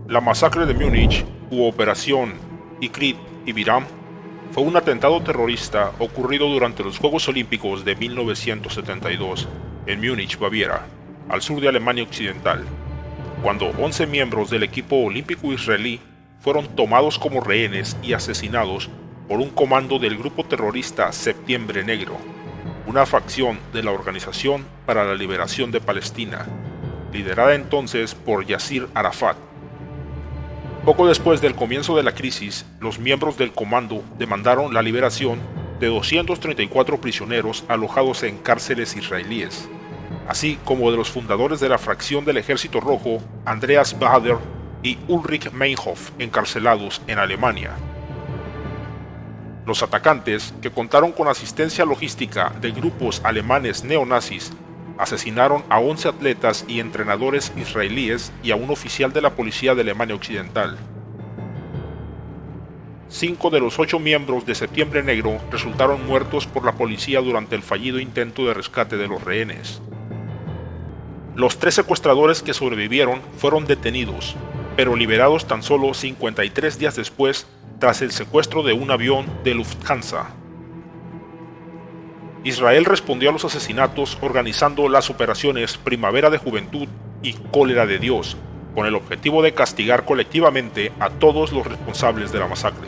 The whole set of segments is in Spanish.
La masacre de Múnich, u Operación Ikrit y Biram, fue un atentado terrorista ocurrido durante los Juegos Olímpicos de 1972 en Múnich, Baviera, al sur de Alemania Occidental, cuando 11 miembros del equipo olímpico israelí fueron tomados como rehenes y asesinados por un comando del grupo terrorista Septiembre Negro, una facción de la Organización para la Liberación de Palestina, liderada entonces por Yasir Arafat. Poco después del comienzo de la crisis, los miembros del comando demandaron la liberación de 234 prisioneros alojados en cárceles israelíes, así como de los fundadores de la fracción del Ejército Rojo, Andreas Baader y Ulrich Meinhof, encarcelados en Alemania. Los atacantes, que contaron con asistencia logística de grupos alemanes neonazis, asesinaron a 11 atletas y entrenadores israelíes y a un oficial de la policía de Alemania Occidental. 5 de los 8 miembros de Septiembre Negro resultaron muertos por la policía durante el fallido intento de rescate de los rehenes. Los 3 secuestradores que sobrevivieron fueron detenidos, pero liberados tan solo 53 días después tras el secuestro de un avión de Lufthansa. Israel respondió a los asesinatos organizando las operaciones Primavera de Juventud y Cólera de Dios, con el objetivo de castigar colectivamente a todos los responsables de la masacre.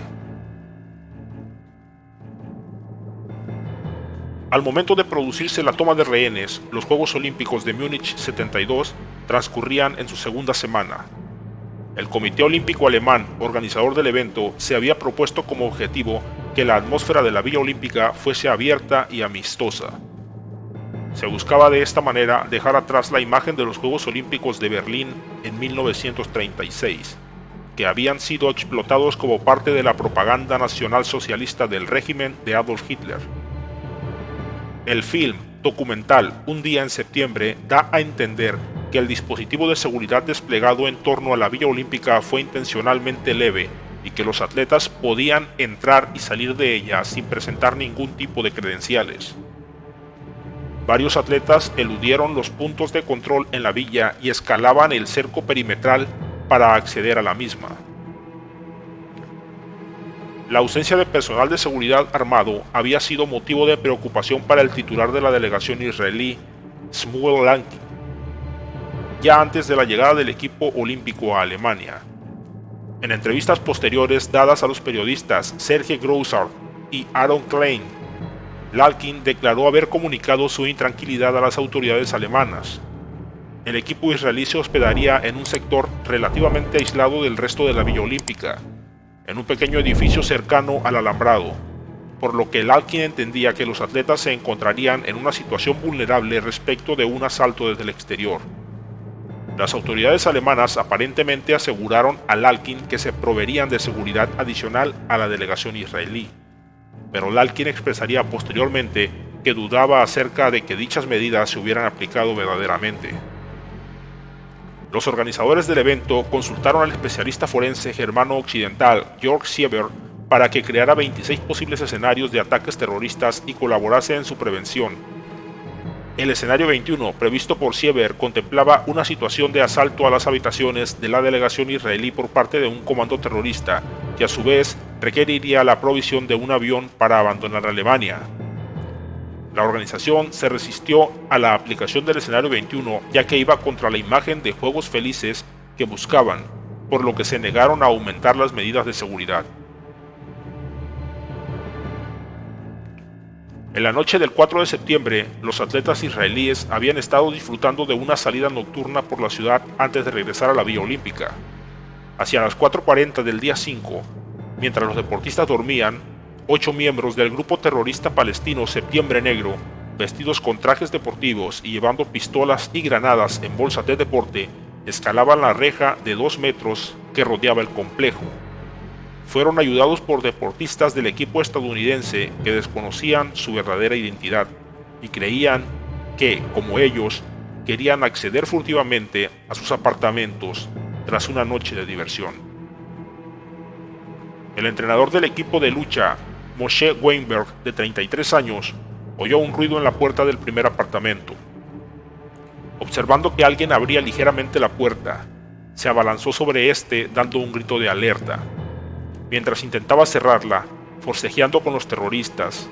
Al momento de producirse la toma de rehenes, los Juegos Olímpicos de Múnich 72 transcurrían en su segunda semana. El Comité Olímpico Alemán, organizador del evento, se había propuesto como objetivo que la atmósfera de la Villa Olímpica fuese abierta y amistosa. Se buscaba de esta manera dejar atrás la imagen de los Juegos Olímpicos de Berlín en 1936, que habían sido explotados como parte de la propaganda nacionalsocialista del régimen de Adolf Hitler. El film documental Un día en septiembre da a entender que el dispositivo de seguridad desplegado en torno a la Villa Olímpica fue intencionalmente leve y que los atletas podían entrar y salir de ella sin presentar ningún tipo de credenciales. Varios atletas eludieron los puntos de control en la villa y escalaban el cerco perimetral para acceder a la misma. La ausencia de personal de seguridad armado había sido motivo de preocupación para el titular de la delegación israelí, Shmuel Lalkin, ya antes de la llegada del equipo olímpico a Alemania. En entrevistas posteriores dadas a los periodistas Serge Grossart y Aaron Klein, Lalkin declaró haber comunicado su intranquilidad a las autoridades alemanas. El equipo israelí se hospedaría en un sector relativamente aislado del resto de la Villa Olímpica, en un pequeño edificio cercano al alambrado, por lo que Lalkin entendía que los atletas se encontrarían en una situación vulnerable respecto de un asalto desde el exterior. Las autoridades alemanas aparentemente aseguraron a Lalkin que se proveerían de seguridad adicional a la delegación israelí, pero Lalkin expresaría posteriormente que dudaba acerca de que dichas medidas se hubieran aplicado verdaderamente. Los organizadores del evento consultaron al especialista forense germano-occidental Jörg Sieber para que creara 26 posibles escenarios de ataques terroristas y colaborase en su prevención. El escenario 21, previsto por Sieber, contemplaba una situación de asalto a las habitaciones de la delegación israelí por parte de un comando terrorista, que a su vez requeriría la provisión de un avión para abandonar Alemania. La organización se resistió a la aplicación del escenario 21, ya que iba contra la imagen de Juegos Felices que buscaban, por lo que se negaron a aumentar las medidas de seguridad. En la noche del 4 de septiembre, los atletas israelíes habían estado disfrutando de una salida nocturna por la ciudad antes de regresar a la Villa Olímpica. Hacia las 4:40 del día 5, mientras los deportistas dormían, 8 miembros del grupo terrorista palestino Septiembre Negro, vestidos con trajes deportivos y llevando pistolas y granadas en bolsas de deporte, escalaban la reja de 2 metros que rodeaba el complejo. Fueron ayudados por deportistas del equipo estadounidense que desconocían su verdadera identidad y creían que, como ellos, querían acceder furtivamente a sus apartamentos tras una noche de diversión. El entrenador del equipo de lucha, Moshe Weinberg, de 33 años, oyó un ruido en la puerta del primer apartamento. Observando que alguien abría ligeramente la puerta, se abalanzó sobre este dando un grito de alerta. Mientras intentaba cerrarla, forcejeando con los terroristas,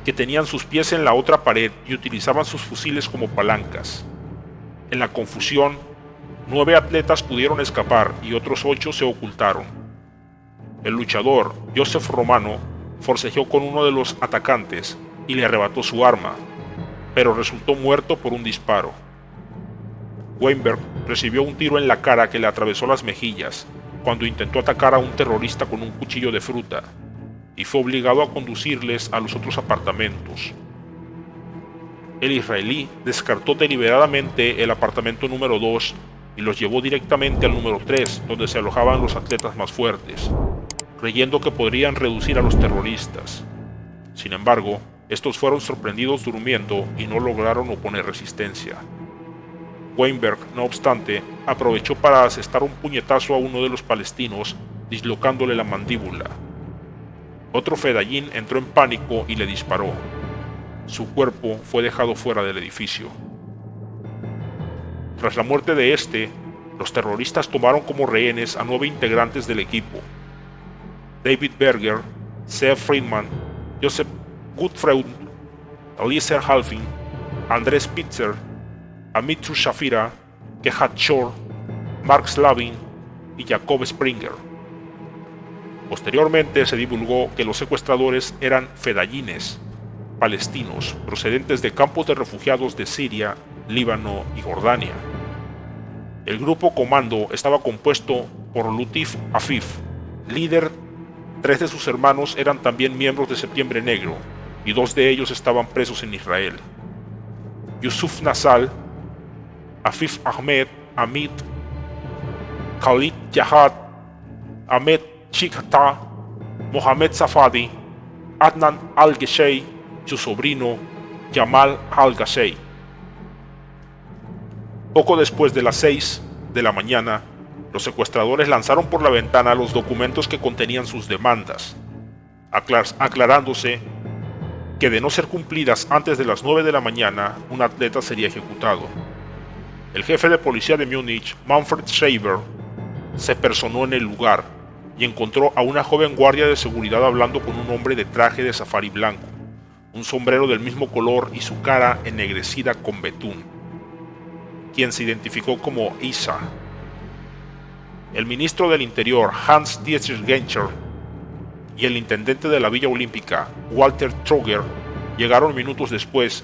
que tenían sus pies en la otra pared y utilizaban sus fusiles como palancas. En la confusión, 9 atletas pudieron escapar y otros 8 se ocultaron. El luchador, Joseph Romano, forcejeó con uno de los atacantes y le arrebató su arma, pero resultó muerto por un disparo. Weinberg recibió un tiro en la cara que le atravesó las mejillas cuando intentó atacar a un terrorista con un cuchillo de fruta, y fue obligado a conducirles a los otros apartamentos. El israelí descartó deliberadamente el apartamento número 2 y los llevó directamente al número 3, donde se alojaban los atletas más fuertes, creyendo que podrían reducir a los terroristas. Sin embargo, estos fueron sorprendidos durmiendo y no lograron oponer resistencia. Weinberg, no obstante, aprovechó para asestar un puñetazo a uno de los palestinos, dislocándole la mandíbula. Otro fedayín entró en pánico y le disparó. Su cuerpo fue dejado fuera del edificio. Tras la muerte de este, los terroristas tomaron como rehenes a 9 integrantes del equipo: David Berger, Zeev Friedman, Joseph Gutfreund, Eliezer Halfin, Andrés Spitzer, Amitru Shafira, Kehat Shor, Mark Slavin y Jacob Springer. Posteriormente se divulgó que los secuestradores eran fedayines palestinos procedentes de campos de refugiados de Siria, Líbano y Jordania. El grupo comando estaba compuesto por Lutif Afif, líder. 3 de sus hermanos eran también miembros de Septiembre Negro y 2 de ellos estaban presos en Israel. Yusuf Nasal, Afif Ahmed, Amit, Khalid Jahad, Ahmed Chikhta, Mohamed Safadi, Adnan Al-Geshey, su sobrino Jamal Al-Gashey. Poco después de las 6 de la mañana, los secuestradores lanzaron por la ventana los documentos que contenían sus demandas, aclarándose que de no ser cumplidas antes de las 9 de la mañana, un atleta sería ejecutado. El jefe de policía de Múnich, Manfred Schreiber, se personó en el lugar y encontró a una joven guardia de seguridad hablando con un hombre de traje de safari blanco, un sombrero del mismo color y su cara ennegrecida con betún, quien se identificó como Isa. El ministro del Interior, Hans-Dietrich Genscher, y el intendente de la Villa Olímpica, Walter Troger, llegaron minutos después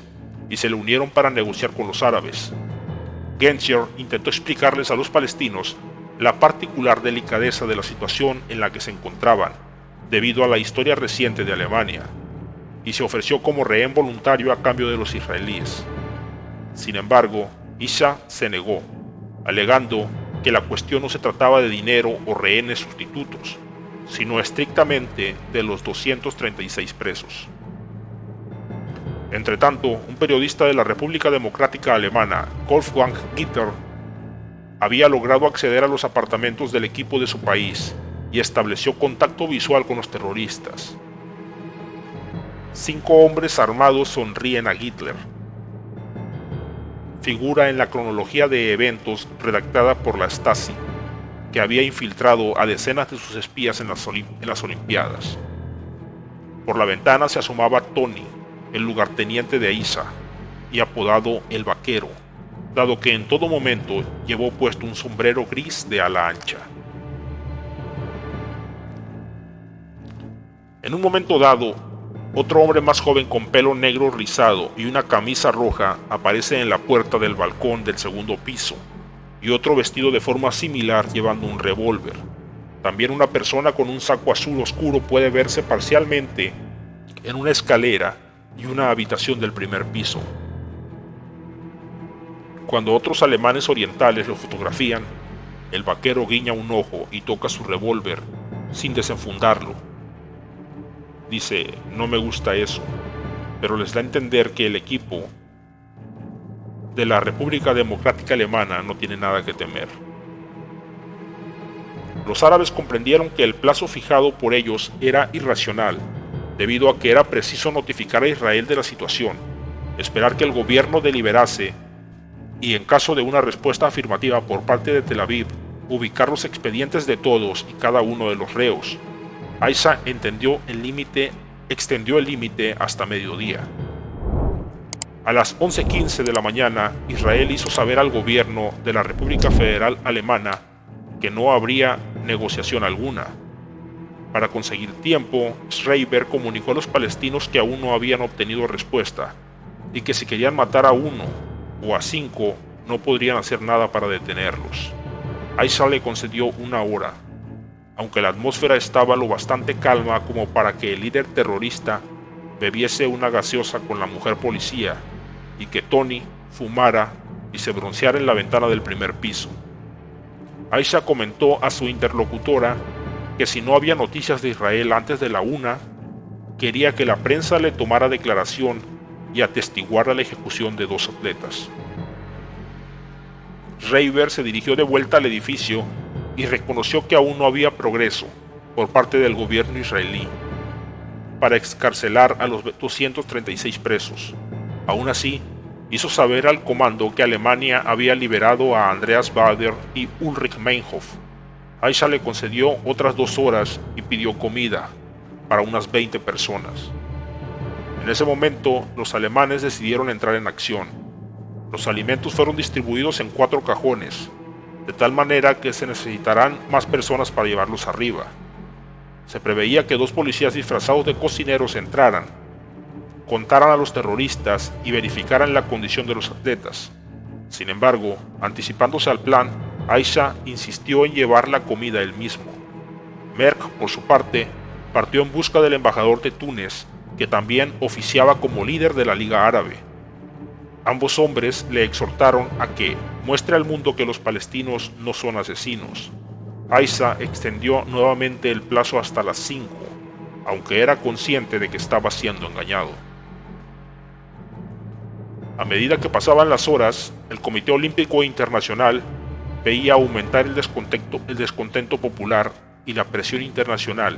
y se le unieron para negociar con los árabes. Genscher intentó explicarles a los palestinos la particular delicadeza de la situación en la que se encontraban, debido a la historia reciente de Alemania, y se ofreció como rehén voluntario a cambio de los israelíes. Sin embargo, Isha se negó, alegando que la cuestión no se trataba de dinero o rehenes sustitutos, sino estrictamente de los 236 presos. Entretanto, un periodista de la República Democrática Alemana, Wolfgang Gitter, había logrado acceder a los apartamentos del equipo de su país y estableció contacto visual con los terroristas. 5 hombres armados sonríen a Hitler. Figura en la cronología de eventos redactada por la Stasi, que había infiltrado a decenas de sus espías en las Olimpiadas. Por la ventana se asomaba Tony, el lugarteniente de Isa, y apodado El Vaquero, dado que en todo momento llevó puesto un sombrero gris de ala ancha. En un momento dado, otro hombre más joven con pelo negro rizado y una camisa roja aparece en la puerta del balcón del segundo piso, y otro vestido de forma similar llevando un revólver. También una persona con un saco azul oscuro puede verse parcialmente en una escalera y una habitación del primer piso. Cuando otros alemanes orientales lo fotografían, el vaquero guiña un ojo y toca su revólver sin desenfundarlo. Dice: no me gusta eso, pero les da a entender que el equipo de la República Democrática Alemana no tiene nada que temer. Los árabes comprendieron que el plazo fijado por ellos era irracional, debido a que era preciso notificar a Israel de la situación, esperar que el gobierno deliberase y en caso de una respuesta afirmativa por parte de Tel Aviv, ubicar los expedientes de todos y cada uno de los reos. Aisha extendió el límite hasta mediodía. A las 11:15 de la mañana, Israel hizo saber al gobierno de la República Federal Alemana que no habría negociación alguna. Para conseguir tiempo, Schreiber comunicó a los palestinos que aún no habían obtenido respuesta y que si querían matar a 1 o a 5 no podrían hacer nada para detenerlos. Aisha le concedió 1 hora, aunque la atmósfera estaba lo bastante calma como para que el líder terrorista bebiese una gaseosa con la mujer policía y que Tony fumara y se bronceara en la ventana del primer piso. Aisha comentó a su interlocutora que si no había noticias de Israel antes de la 1, quería que la prensa le tomara declaración y atestiguara la ejecución de 2 atletas. Schreiber se dirigió de vuelta al edificio y reconoció que aún no había progreso por parte del gobierno israelí para excarcelar a los 236 presos. Aún así, hizo saber al comando que Alemania había liberado a Andreas Baader y Ulrich Meinhof. Aisha le concedió otras 2 horas y pidió comida para unas 20 personas. En ese momento, los alemanes decidieron entrar en acción. Los alimentos fueron distribuidos en 4 cajones, de tal manera que se necesitarán más personas para llevarlos arriba. Se preveía que 2 policías disfrazados de cocineros entraran, contaran a los terroristas y verificaran la condición de los atletas. Sin embargo, anticipándose al plan, Aisha insistió en llevar la comida él mismo. Merck, por su parte, partió en busca del embajador de Túnez, que también oficiaba como líder de la Liga Árabe. Ambos hombres le exhortaron a que muestre al mundo que los palestinos no son asesinos. Aisha extendió nuevamente el plazo hasta las 5, aunque era consciente de que estaba siendo engañado. A medida que pasaban las horas, el Comité Olímpico Internacional veía aumentar el descontento popular y la presión internacional,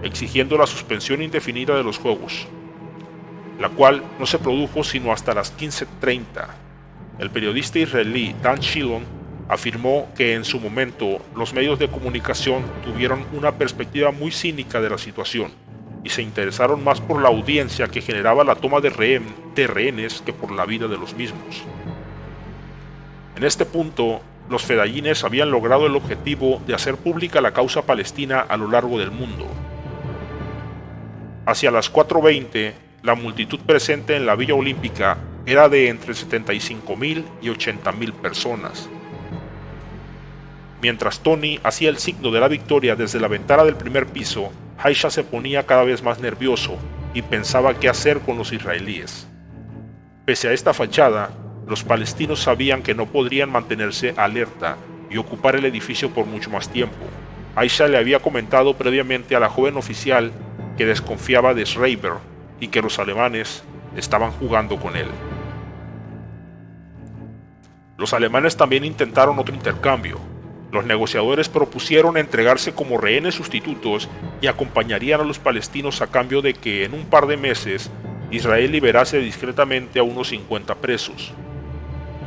exigiendo la suspensión indefinida de los Juegos, la cual no se produjo sino hasta las 15:30. El periodista israelí Dan Shilon afirmó que en su momento los medios de comunicación tuvieron una perspectiva muy cínica de la situación y se interesaron más por la audiencia que generaba la toma de rehenes que por la vida de los mismos. En este punto, los fedayines habían logrado el objetivo de hacer pública la causa palestina a lo largo del mundo. Hacia las 4:20, la multitud presente en la Villa Olímpica era de entre 75.000 y 80.000 personas. Mientras Tony hacía el signo de la victoria desde la ventana del primer piso, Aisha se ponía cada vez más nervioso y pensaba qué hacer con los israelíes. Pese a esta fachada, los palestinos sabían que no podrían mantenerse alerta y ocupar el edificio por mucho más tiempo. Aisha le había comentado previamente a la joven oficial que desconfiaba de Schreiber y que los alemanes estaban jugando con él. Los alemanes también intentaron otro intercambio. Los negociadores propusieron entregarse como rehenes sustitutos y acompañarían a los palestinos a cambio de que en un par de meses Israel liberase discretamente a unos 50 presos.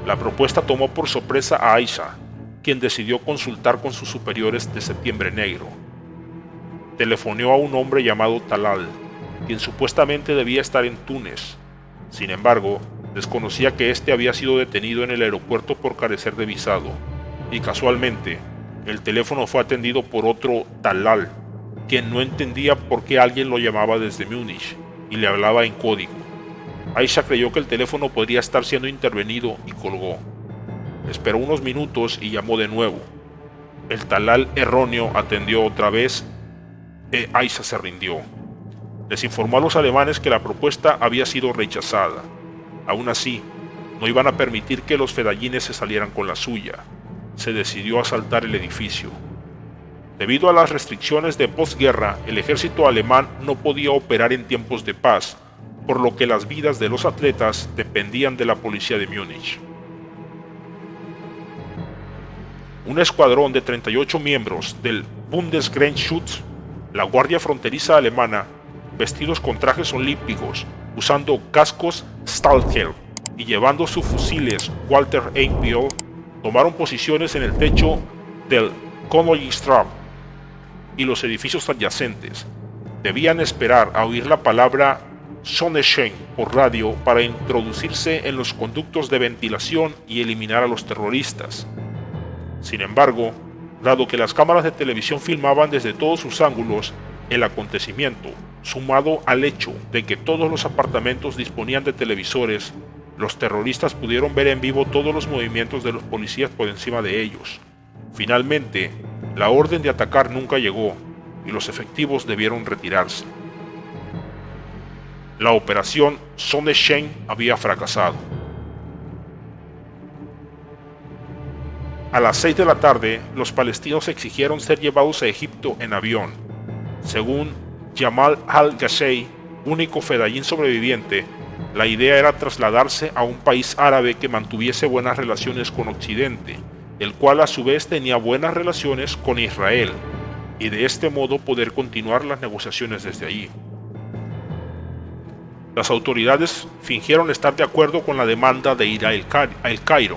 La propuesta tomó por sorpresa a Aisha, quien decidió consultar con sus superiores de Septiembre Negro. Telefoneó a un hombre llamado Talal, quien supuestamente debía estar en Túnez. Sin embargo, desconocía que este había sido detenido en el aeropuerto por carecer de visado, y casualmente, el teléfono fue atendido por otro Talal, quien no entendía por qué alguien lo llamaba desde Múnich y le hablaba en código. Aisha creyó que el teléfono podría estar siendo intervenido y colgó. Esperó unos minutos y llamó de nuevo. El Talal erróneo atendió otra vez y Aisha se rindió. Les informó a los alemanes que la propuesta había sido rechazada. Aún así, no iban a permitir que los fedayines se salieran con la suya. Se decidió asaltar el edificio. Debido a las restricciones de posguerra, el ejército alemán no podía operar en tiempos de paz, por lo que las vidas de los atletas dependían de la policía de Múnich. Un escuadrón de 38 miembros del Bundesgrenzschutz, la guardia fronteriza alemana, vestidos con trajes olímpicos, usando cascos Stahlhelm, y llevando sus fusiles Walter Enfield, tomaron posiciones en el techo del Königstraße y los edificios adyacentes. Debían esperar a oír la palabra Sonnenschein por radio para introducirse en los conductos de ventilación y eliminar a los terroristas. Sin embargo, dado que las cámaras de televisión filmaban desde todos sus ángulos el acontecimiento, sumado al hecho de que todos los apartamentos disponían de televisores, los terroristas pudieron ver en vivo todos los movimientos de los policías por encima de ellos. Finalmente, la orden de atacar nunca llegó y los efectivos debieron retirarse. La operación Sonnenschein había fracasado. A las 6 de la tarde, los palestinos exigieron ser llevados a Egipto en avión. Según Jamal al-Ghashey, único fedayín sobreviviente, la idea era trasladarse a un país árabe que mantuviese buenas relaciones con Occidente, el cual a su vez tenía buenas relaciones con Israel, y de este modo poder continuar las negociaciones desde allí. Las autoridades fingieron estar de acuerdo con la demanda de ir a El Cairo,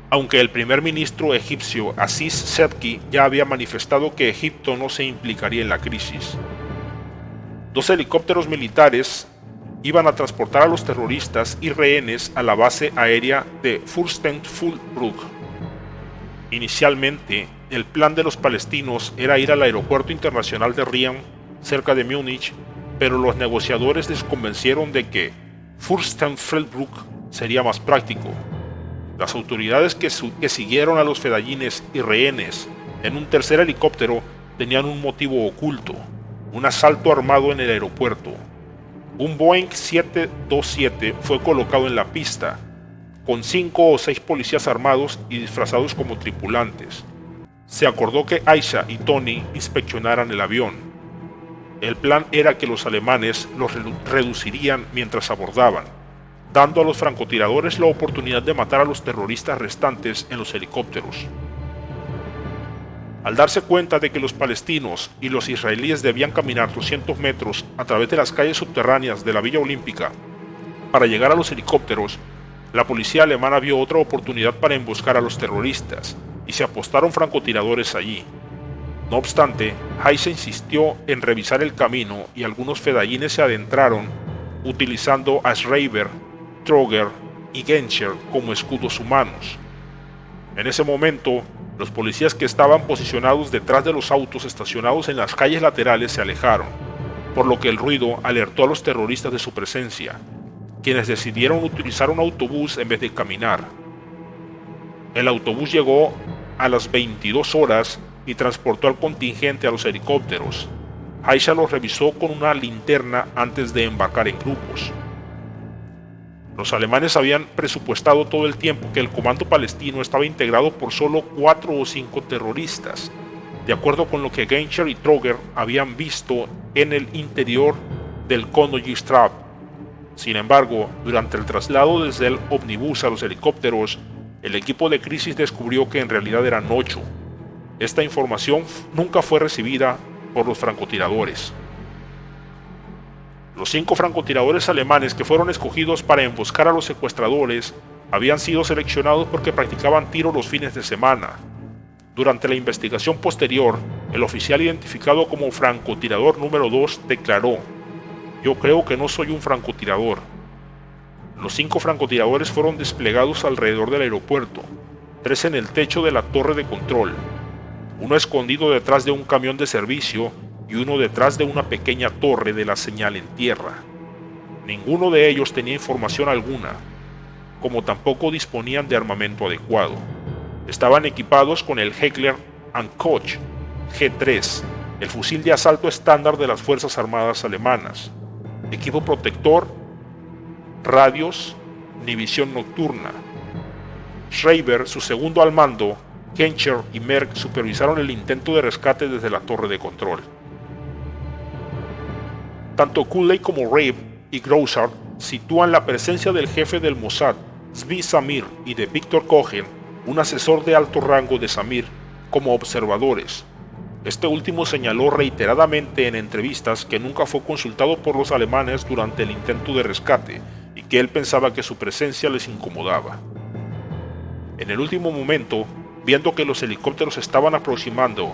aunque el primer ministro egipcio Aziz Sedki ya había manifestado que Egipto no se implicaría en la crisis. 2 helicópteros militares iban a transportar a los terroristas y rehenes a la base aérea de Fürstenfeldbruck. Inicialmente, el plan de los palestinos era ir al aeropuerto internacional de Riem, cerca de Múnich, pero los negociadores les convencieron de que Fürstenfeldbruck sería más práctico. Las autoridades que siguieron a los fedayines y rehenes en un tercer helicóptero tenían un motivo oculto: un asalto armado en el aeropuerto. Un Boeing 727 fue colocado en la pista, con 5 o 6 policías armados y disfrazados como tripulantes. Se acordó que Aisha y Tony inspeccionaran el avión. El plan era que los alemanes los reducirían mientras abordaban, dando a los francotiradores la oportunidad de matar a los terroristas restantes en los helicópteros. Al darse cuenta de que los palestinos y los israelíes debían caminar 200 metros a través de las calles subterráneas de la Villa Olímpica para llegar a los helicópteros, la policía alemana vio otra oportunidad para emboscar a los terroristas y se apostaron francotiradores allí. No obstante, Heise insistió en revisar el camino y algunos fedayines se adentraron utilizando a Schreiber, Troger y Genscher como escudos humanos. En ese momento, los policías que estaban posicionados detrás de los autos estacionados en las calles laterales se alejaron, por lo que el ruido alertó a los terroristas de su presencia, quienes decidieron utilizar un autobús en vez de caminar. El autobús llegó a las 22 horas y transportó al contingente a los helicópteros. Aisha los revisó con una linterna antes de embarcar en grupos. Los alemanes habían presupuestado todo el tiempo que el comando palestino estaba integrado por solo 4 o 5 terroristas, de acuerdo con lo que Genscher y Troger habían visto en el interior del Königstraße. Sin embargo, durante el traslado desde el ómnibus a los helicópteros, el equipo de crisis descubrió que en realidad eran 8. Esta información nunca fue recibida por los francotiradores. Los 5 francotiradores alemanes que fueron escogidos para emboscar a los secuestradores habían sido seleccionados porque practicaban tiro los fines de semana. Durante la investigación posterior, el oficial identificado como francotirador número 2 declaró: "Yo creo que no soy un francotirador". Los 5 francotiradores fueron desplegados alrededor del aeropuerto, 3 en el techo de la torre de control, uno escondido detrás de un camión de servicio y uno detrás de una pequeña torre de la señal en tierra. Ninguno de ellos tenía información alguna, como tampoco disponían de armamento adecuado. Estaban equipados con el Heckler & Koch G3, el fusil de asalto estándar de las Fuerzas Armadas alemanas, equipo protector, radios, ni visión nocturna. Schreiber, su segundo al mando, Genscher y Merck supervisaron el intento de rescate desde la torre de control. Tanto Cooley como Rabe y Grossart sitúan la presencia del jefe del Mossad, Zvi Zamir, y de Victor Cohen, un asesor de alto rango de Zamir, como observadores. Este último señaló reiteradamente en entrevistas que nunca fue consultado por los alemanes durante el intento de rescate y que él pensaba que su presencia les incomodaba. En el último momento, viendo que los helicópteros estaban aproximando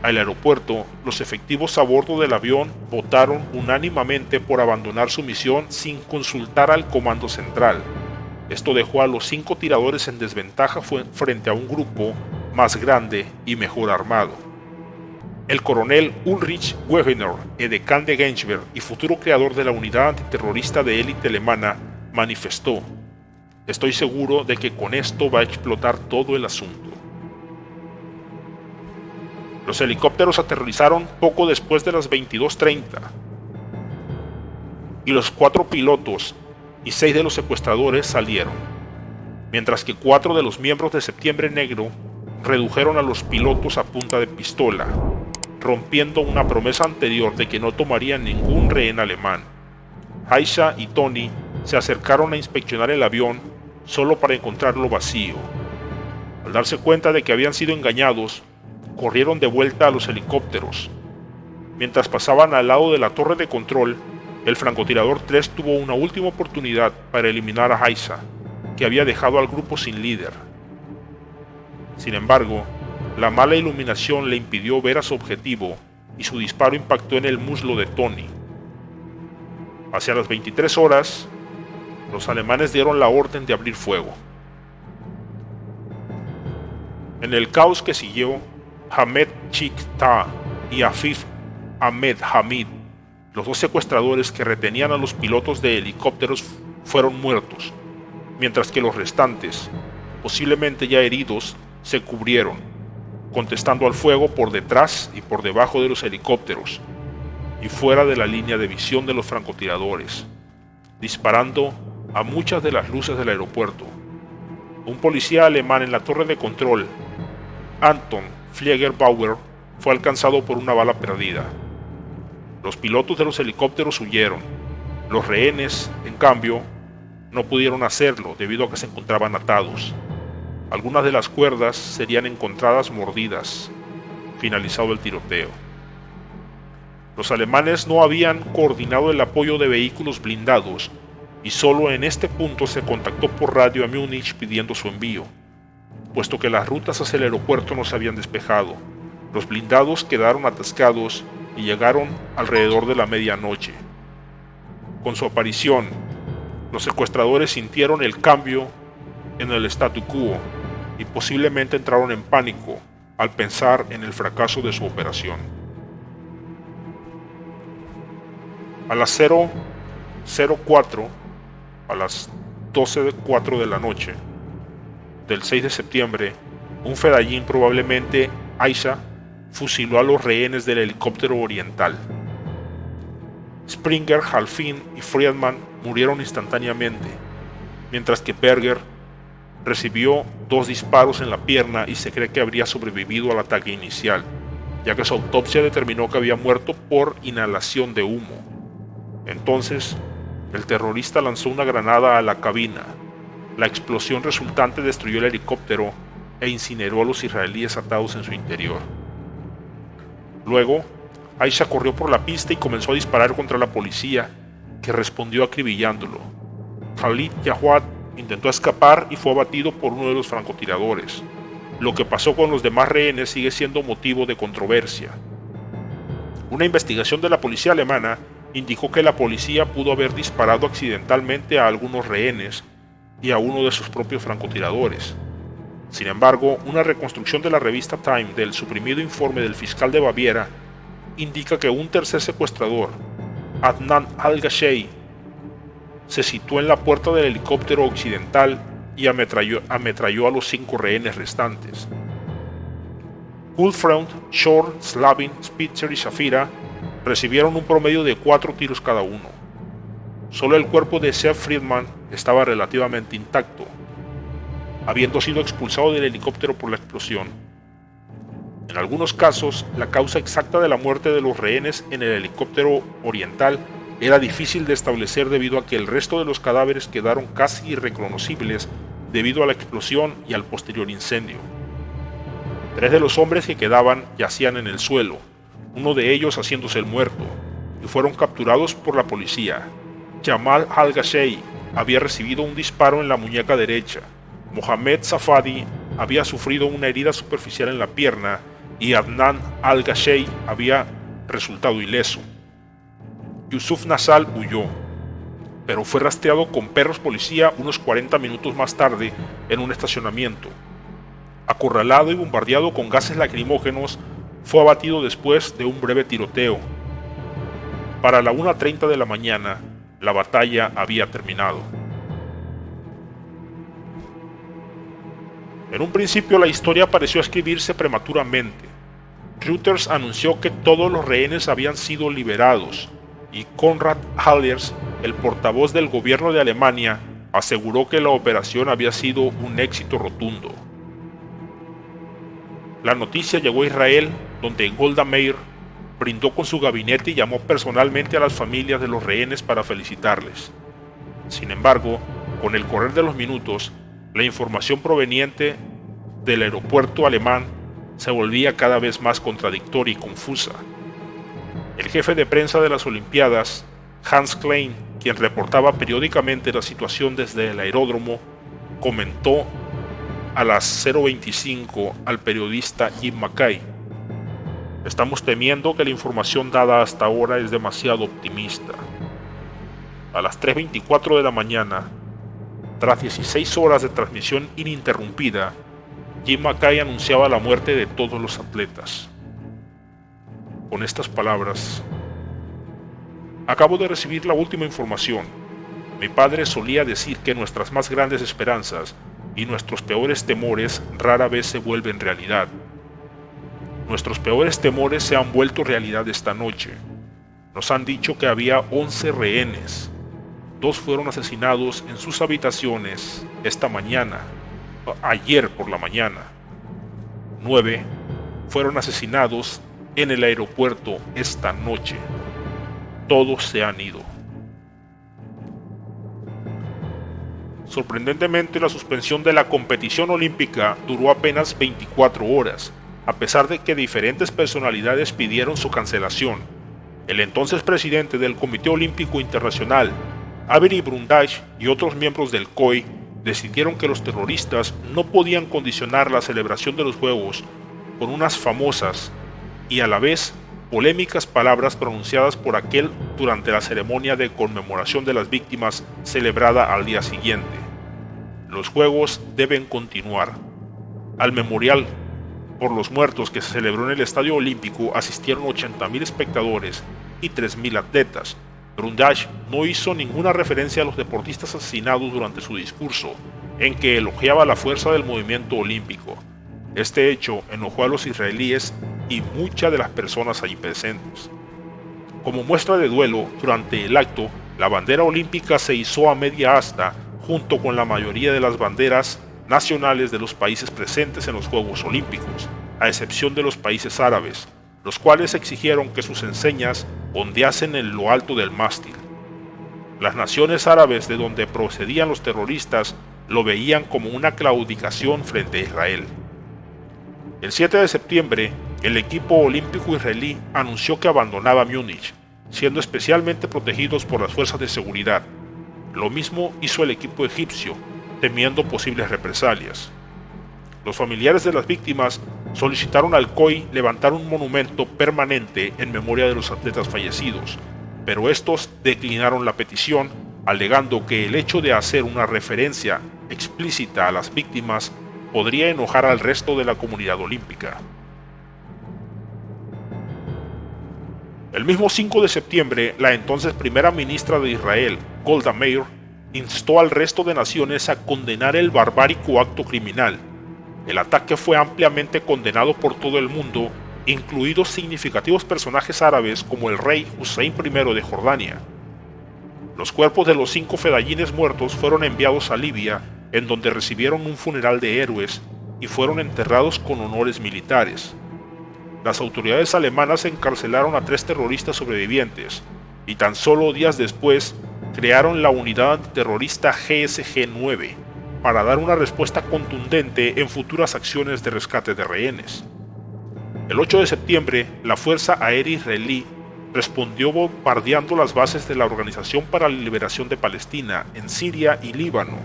al aeropuerto, los efectivos a bordo del avión votaron unánimemente por abandonar su misión sin consultar al comando central. Esto dejó a los 5 tiradores en desventaja frente a un grupo más grande y mejor armado. El coronel Ulrich Wegener, edecán de Gensberg y futuro creador de la unidad antiterrorista de élite alemana, manifestó: "Estoy seguro de que con esto va a explotar todo el asunto". Los helicópteros aterrizaron poco después de las 22:30 y los 4 pilotos y 6 de los secuestradores salieron, mientras que 4 de los miembros de Septiembre Negro redujeron a los pilotos a punta de pistola, rompiendo una promesa anterior de que no tomarían ningún rehén alemán. Aisha y Tony se acercaron a inspeccionar el avión solo para encontrarlo vacío. Al darse cuenta de que habían sido engañados, corrieron de vuelta a los helicópteros. Mientras pasaban al lado de la torre de control, el francotirador 3 tuvo una última oportunidad para eliminar a Aisha, que había dejado al grupo sin líder. Sin embargo, la mala iluminación le impidió ver a su objetivo y su disparo impactó en el muslo de Tony. Hacia las 23 horas, los alemanes dieron la orden de abrir fuego. En el caos que siguió, Ahmed Chikta y Afif Ahmed Hamid, los 2 secuestradores que retenían a los pilotos de helicópteros, fueron muertos, mientras que los restantes, posiblemente ya heridos, se cubrieron, contestando al fuego por detrás y por debajo de los helicópteros y fuera de la línea de visión de los francotiradores, disparando a muchas de las luces del aeropuerto. Un policía alemán en la torre de control, Anton Fliegerbauer, fue alcanzado por una bala perdida. Los pilotos de los helicópteros huyeron. Los rehenes, en cambio, no pudieron hacerlo debido a que se encontraban atados. Algunas de las cuerdas serían encontradas mordidas. Finalizado el tiroteo. Los alemanes no habían coordinado el apoyo de vehículos blindados y solo en este punto se contactó por radio a Múnich pidiendo su envío, puesto que las rutas hacia el aeropuerto no se habían despejado. Los blindados quedaron atascados y llegaron alrededor de la medianoche. Con su aparición, los secuestradores sintieron el cambio en el statu quo y posiblemente entraron en pánico al pensar en el fracaso de su operación. A las 0:04, a las 12:04 de la noche del 6 de septiembre, un Fedayeen, probablemente Aisha, fusiló a los rehenes del helicóptero oriental. Springer, Halfin y Friedman murieron instantáneamente, mientras que Berger recibió 2 disparos en la pierna y se cree que habría sobrevivido al ataque inicial, ya que su autopsia determinó que había muerto por inhalación de humo. Entonces, el terrorista lanzó una granada a la cabina. La explosión resultante destruyó el helicóptero e incineró a los israelíes atados en su interior. Luego, Aisha corrió por la pista y comenzó a disparar contra la policía, que respondió acribillándolo. Khalid Jawad intentó escapar y fue abatido por uno de los francotiradores. Lo que pasó con los demás rehenes sigue siendo motivo de controversia. Una investigación de la policía alemana indicó que la policía pudo haber disparado accidentalmente a algunos rehenes y a uno de sus propios francotiradores. Sin embargo, una reconstrucción de la revista Time del suprimido informe del fiscal de Baviera indica que un tercer secuestrador, Adnan Al-Gashey, se situó en la puerta del helicóptero occidental y ametralló a los 5 rehenes restantes. Gulfront, Shore, Slavin, Spitzer y Shafira recibieron un promedio de 4 tiros cada uno. Solo el cuerpo de Sepp Friedman estaba relativamente intacto, habiendo sido expulsado del helicóptero por la explosión. En algunos casos, la causa exacta de la muerte de los rehenes en el helicóptero oriental era difícil de establecer debido a que el resto de los cadáveres quedaron casi irreconocibles debido a la explosión y al posterior incendio. 3 de los hombres que quedaban yacían en el suelo, uno de ellos haciéndose el muerto, y fueron capturados por la policía. Jamal Al-Gashey había recibido un disparo en la muñeca derecha, Mohamed Safadi había sufrido una herida superficial en la pierna y Adnan al-Gashey había resultado ileso. Yusuf Nasal huyó, pero fue rastreado con perros policía unos 40 minutos más tarde en un estacionamiento. Acorralado y bombardeado con gases lacrimógenos, fue abatido después de un breve tiroteo. Para la 1:30 de la mañana, la batalla había terminado. En un principio la historia pareció escribirse prematuramente. Reuters anunció que todos los rehenes habían sido liberados y Konrad Hallers, el portavoz del gobierno de Alemania, aseguró que la operación había sido un éxito rotundo. La noticia llegó a Israel, donde Golda Meir brindó con su gabinete y llamó personalmente a las familias de los rehenes para felicitarles. Sin embargo, con el correr de los minutos, la información proveniente del aeropuerto alemán se volvía cada vez más contradictoria y confusa. El jefe de prensa de las Olimpiadas, Hans Klein, quien reportaba periódicamente la situación desde el aeródromo, comentó a las 0:25 al periodista Jim Mackay: "Estamos temiendo que la información dada hasta ahora es demasiado optimista". A las 3:24 de la mañana, tras 16 horas de transmisión ininterrumpida, Jim Mackay anunciaba la muerte de todos los atletas. Con estas palabras: "Acabo de recibir la última información. Mi padre solía decir que nuestras más grandes esperanzas y nuestros peores temores rara vez se vuelven realidad. Nuestros peores temores se han vuelto realidad esta noche. Nos han dicho que había 11 rehenes. 2 fueron asesinados en sus habitaciones ayer por la mañana. 9 fueron asesinados en el aeropuerto esta noche. Todos se han ido". Sorprendentemente, la suspensión de la competición olímpica duró apenas 24 horas, a pesar de que diferentes personalidades pidieron su cancelación. El entonces presidente del Comité Olímpico Internacional, Avery Brundage, y otros miembros del COI decidieron que los terroristas no podían condicionar la celebración de los Juegos con unas famosas y a la vez polémicas palabras pronunciadas por aquel durante la ceremonia de conmemoración de las víctimas celebrada al día siguiente: "Los Juegos deben continuar". Al memorial por los muertos que se celebró en el Estadio Olímpico asistieron 80.000 espectadores y 3.000 atletas. Brundage no hizo ninguna referencia a los deportistas asesinados durante su discurso, en que elogiaba la fuerza del movimiento olímpico. Este hecho enojó a los israelíes y muchas de las personas allí presentes. Como muestra de duelo, durante el acto, la bandera olímpica se izó a media asta junto con la mayoría de las banderas nacionales de los países presentes en los Juegos Olímpicos, a excepción de los países árabes, los cuales exigieron que sus enseñas ondeasen en lo alto del mástil. Las naciones árabes de donde procedían los terroristas lo veían como una claudicación frente a Israel. El 7 de septiembre, el equipo olímpico israelí anunció que abandonaba Múnich, siendo especialmente protegidos por las fuerzas de seguridad. Lo mismo hizo el equipo egipcio, temiendo posibles represalias. Los familiares de las víctimas solicitaron al COI levantar un monumento permanente en memoria de los atletas fallecidos, pero estos declinaron la petición, alegando que el hecho de hacer una referencia explícita a las víctimas podría enojar al resto de la comunidad olímpica. El mismo 5 de septiembre, la entonces primera ministra de Israel, Golda Meir, instó al resto de naciones a condenar el barbárico acto criminal. El ataque fue ampliamente condenado por todo el mundo, incluidos significativos personajes árabes como el rey Hussein I de Jordania. Los cuerpos de los 5 fedayines muertos fueron enviados a Libia, en donde recibieron un funeral de héroes y fueron enterrados con honores militares. Las autoridades alemanas encarcelaron a 3 terroristas sobrevivientes, y tan solo días después crearon la unidad antiterrorista GSG-9 para dar una respuesta contundente en futuras acciones de rescate de rehenes. El 8 de septiembre, la Fuerza Aérea Israelí respondió bombardeando las bases de la Organización para la Liberación de Palestina en Siria y Líbano,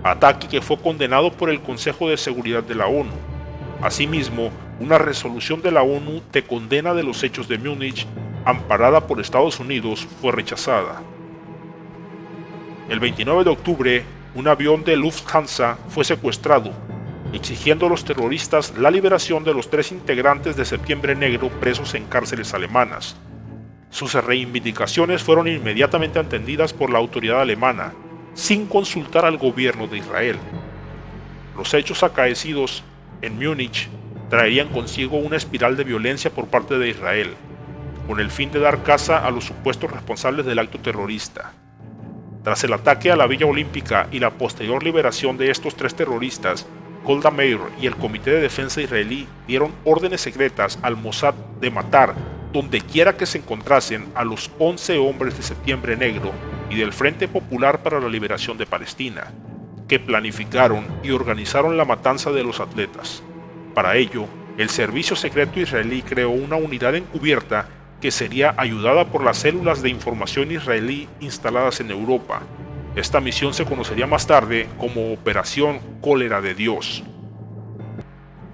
ataque que fue condenado por el Consejo de Seguridad de la ONU. Asimismo, una resolución de la ONU de condena de los hechos de Múnich, amparada por Estados Unidos, fue rechazada. El 29 de octubre, un avión de Lufthansa fue secuestrado, exigiendo a los terroristas la liberación de los 3 integrantes de Septiembre Negro presos en cárceles alemanas. Sus reivindicaciones fueron inmediatamente atendidas por la autoridad alemana, sin consultar al gobierno de Israel. Los hechos acaecidos en Múnich traerían consigo una espiral de violencia por parte de Israel, con el fin de dar caza a los supuestos responsables del acto terrorista. Tras el ataque a la Villa Olímpica y la posterior liberación de estos 3 terroristas, Golda Meir y el Comité de Defensa israelí dieron órdenes secretas al Mossad de matar, donde quiera que se encontrasen, a los 11 hombres de Septiembre Negro y del Frente Popular para la Liberación de Palestina, que planificaron y organizaron la matanza de los atletas. Para ello, el servicio secreto israelí creó una unidad encubierta que sería ayudada por las células de información israelí instaladas en Europa. Esta misión se conocería más tarde como Operación Cólera de Dios.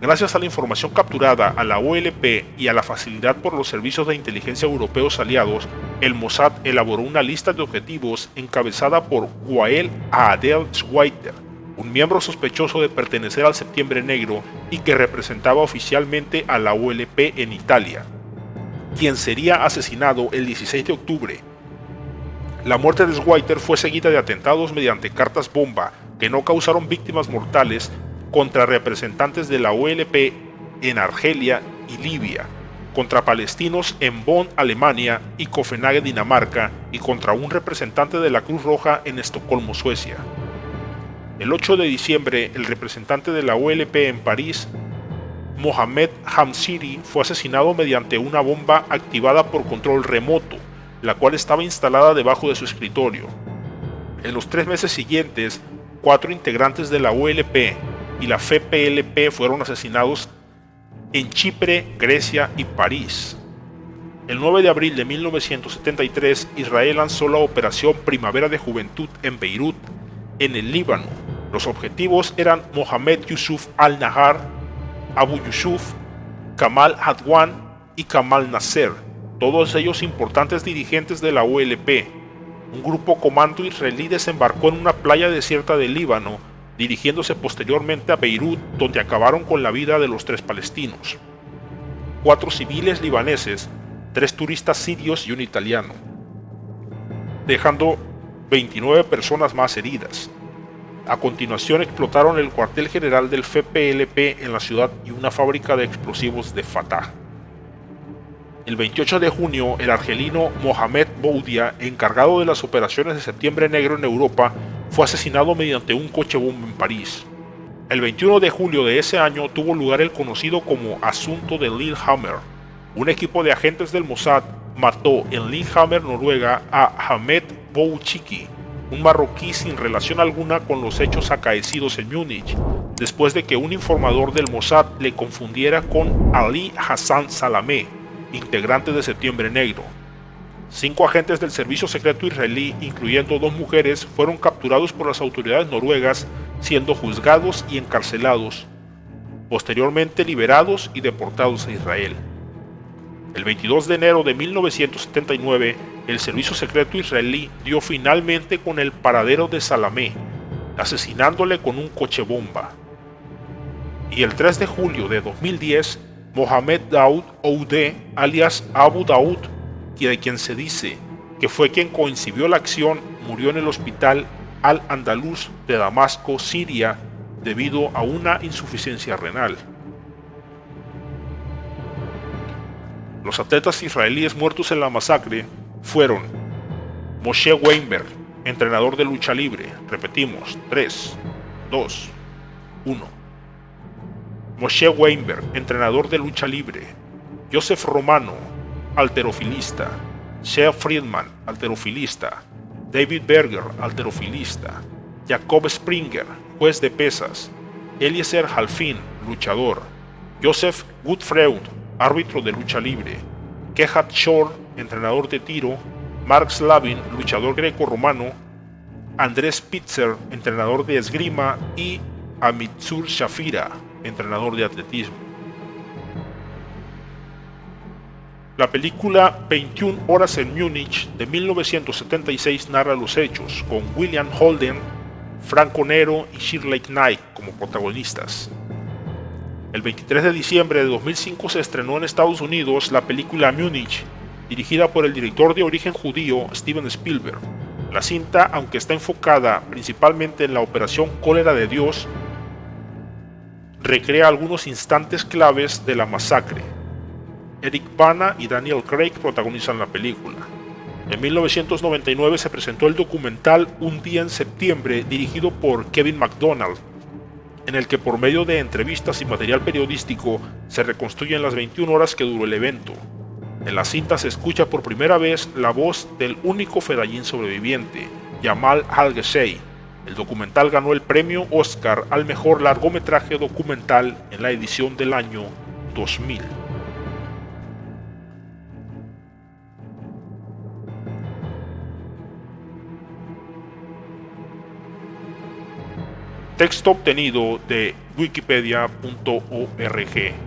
Gracias a la información capturada a la OLP y a la facilidad por los servicios de inteligencia europeos aliados, el Mossad elaboró una lista de objetivos encabezada por Wael Adel Schweiter, un miembro sospechoso de pertenecer al Septiembre Negro y que representaba oficialmente a la OLP en Italia, quien sería asesinado el 16 de octubre. La muerte de Schweiter fue seguida de atentados mediante cartas bomba que no causaron víctimas mortales contra representantes de la OLP en Argelia y Libia, contra palestinos en Bonn, Alemania y Copenhague, Dinamarca, y contra un representante de la Cruz Roja en Estocolmo, Suecia. El 8 de diciembre, el representante de la OLP en París, Mohamed Hamsiri, fue asesinado mediante una bomba activada por control remoto, la cual estaba instalada debajo de su escritorio. En los 3 meses siguientes, 4 integrantes de la OLP y la FPLP fueron asesinados en Chipre, Grecia y París. El 9 de abril de 1973, Israel lanzó la Operación Primavera de Juventud en Beirut, en el Líbano. Los objetivos eran Mohamed Yusuf al-Nahar, Abu Yusuf, Kamal Adwan y Kamal Nasser, todos ellos importantes dirigentes de la OLP. Un grupo comando israelí desembarcó en una playa desierta del Líbano, dirigiéndose posteriormente a Beirut, donde acabaron con la vida de los 3 palestinos, 4 civiles libaneses, 3 turistas sirios y un italiano, dejando 29 personas más heridas. A continuación explotaron el cuartel general del FPLP en la ciudad y una fábrica de explosivos de Fatah. El 28 de junio, el argelino Mohamed Boudia, encargado de las operaciones de Septiembre Negro en Europa, fue asesinado mediante un coche bomba en París. El 21 de julio de ese año tuvo lugar el conocido como Asunto de Lillehammer. Un equipo de agentes del Mossad mató en Lillehammer, Noruega, a Ahmed Bouchiki, un marroquí sin relación alguna con los hechos acaecidos en Múnich, después de que un informador del Mossad le confundiera con Ali Hassan Salameh, integrante de Septiembre Negro. 5 agentes del servicio secreto israelí, incluyendo 2 mujeres, fueron capturados por las autoridades noruegas, siendo juzgados y encarcelados, posteriormente liberados y deportados a Israel. El 22 de enero de 1979, el servicio secreto israelí dio finalmente con el paradero de Salameh, asesinándole con un coche bomba. Y el 3 de julio de 2010, Mohamed Daoud Oudeh, alias Abu Daoud, de quien se dice que fue quien concibió la acción, murió en el hospital Al-Andalus de Damasco, Siria, debido a una insuficiencia renal. Los atletas israelíes muertos en la masacre fueron Moshe Weinberg, entrenador de lucha libre. Repetimos, 3, 2, 1. Moshe Weinberg, entrenador de lucha libre. Joseph Romano, halterofilista. Shea Friedman, halterofilista. David Berger, halterofilista. Jacob Springer, juez de pesas. Eliezer Halfin, luchador. Joseph Gutfreud, árbitro de lucha libre. Kehat Shor, entrenador de tiro, Mark Slavin, luchador greco-romano, Andrés Pitzer, entrenador de esgrima, y Amitsur Shafira, entrenador de atletismo. La película 21 horas en Múnich de 1976 narra los hechos, con William Holden, Franco Nero y Shirley Knight como protagonistas. El 23 de diciembre de 2005 se estrenó en Estados Unidos la película Múnich, dirigida por el director de origen judío Steven Spielberg. La cinta, aunque está enfocada principalmente en la Operación Cólera de Dios, recrea algunos instantes claves de la masacre. Eric Bana y Daniel Craig protagonizan la película. En 1999 se presentó el documental Un día en septiembre, dirigido por Kevin MacDonald, en el que por medio de entrevistas y material periodístico se reconstruyen las 21 horas que duró el evento. En la cinta se escucha por primera vez la voz del único fedayín sobreviviente, Jamal Al-Ghashey. El documental ganó el premio Oscar al mejor largometraje documental en la edición del año 2000. Texto obtenido de wikipedia.org.